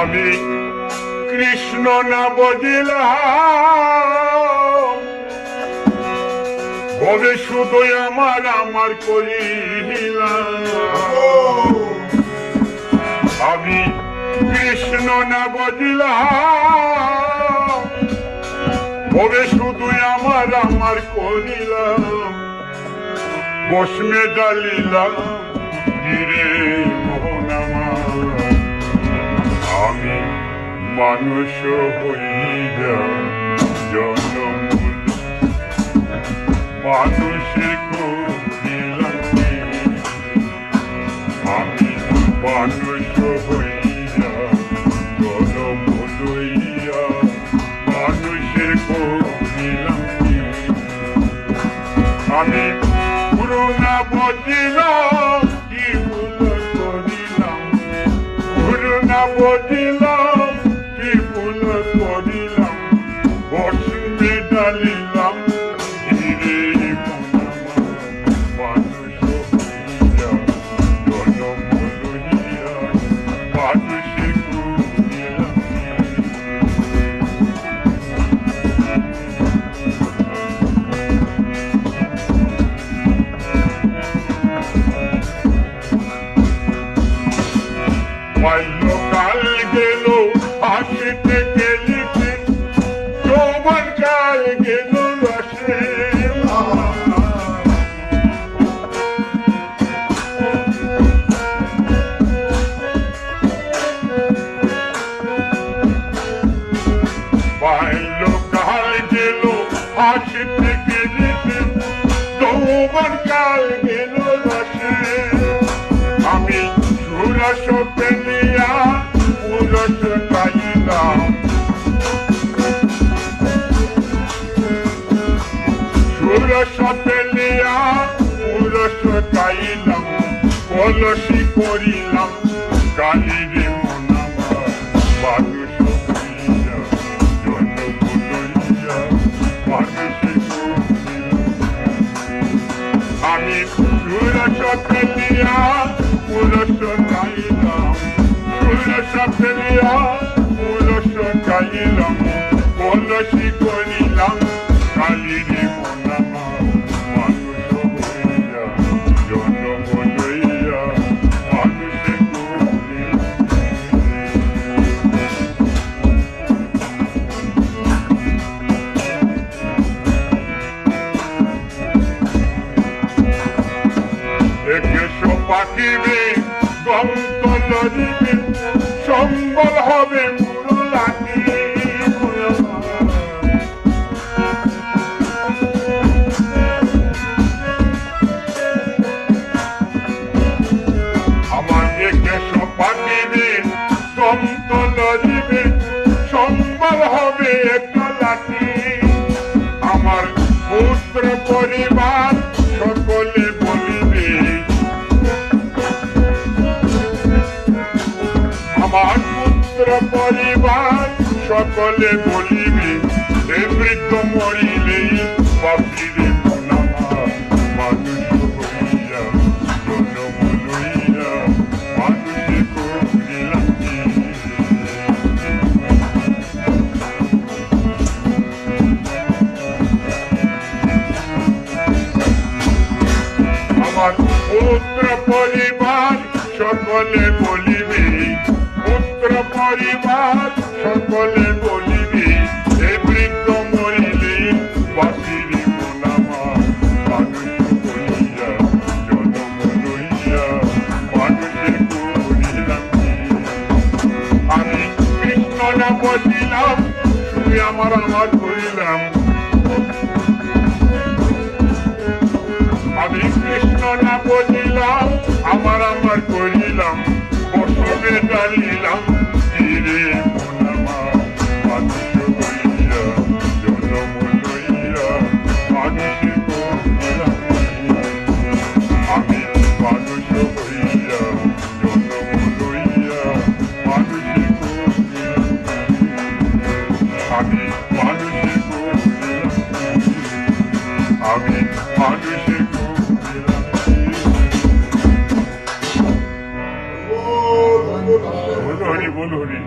আমি কৃষ্ণ না বুঝিলাম হবে শুধু আমার আমার করিলাম। আমি কৃষ্ণ না বুঝিলাম হবে শুধু আমার আমার করিলাম। বসমে ডালিলাম গিরে মোহন আমার। আমি মানুষ হইয়া জন্ম মানুষের করিলাম। আমি মানুষ হইয়া জন্ম লইয়া মানুষের করিলাম। আমি পুরোনা বজিলাম কি ভুল করিলাম। পুরোনা বজিলাম কি ভুল করিলাম। বসমে ডালিলাম ধীরে মানুষ হইয়া জন্ম লইয়া মানুষের করিলাম। বাল্যকাল গেল হাসিতে গেলিতে যৌবন কাল গেল রসে। বাল্যকাল গেল হাসিতে গেলিতে যৌবন কাল গেল রসে। আমি সুরস পেলিয়া পুরস গাইলাম। সুরস পেলিয়া পুরস গাইলাম। কলসি করিলাম কালিরে মন আমার। মানুষ হইয়া জন্ম লইয়া মানুষে করিলাম। আমি সুরস পেলিয়া পুরস গাইলাম। সুরস পেলিয়া পুরস গাইলাম। কলসি করিলাম কালিরে মন আমার। মানুষ হইয়া জন্ম লইয়া মানুষে করিলাম। একেশো পাকিবে গন্ত লড়িবে সম্বল হবে মুরলাটি। আমার একেশো পাকিবে গন্ত লড়িবে সম্বল হবে একটা লাঠি। আমার পুত্র পরিবার সকলে বলিবে। আমার পুত্র পরিবার সকলে বলিবে এ বৃদ্ধ মরিলেই বাপিরে মন আমার। মানুষ হইয়া জন্ম লইয়া মানুষে করিলাম। আমার পুত্র পরিবার সকলে বলিবে। পুত্র পরিবার সকলে বলিবে এ বৃদ্ধ মরিলে বাপিরে মন আমার। মানুষ হইয়া জন্ম লইয়া মানুষে করিলাম। আমি কৃষ্ণ না বলিলাম শুধু আমার আমার করিলাম। আমি কৃষ্ণ না বলিলাম আমার আমার করিলাম। বসমে ডালিলাম ধীরে মন আমার। মানুষ হইয়া জন্ম লইয়া মানুষে করিলাম। আমি মানুষ হইয়া আমি মানুষের খুব দিলাম বল হরি বল হরি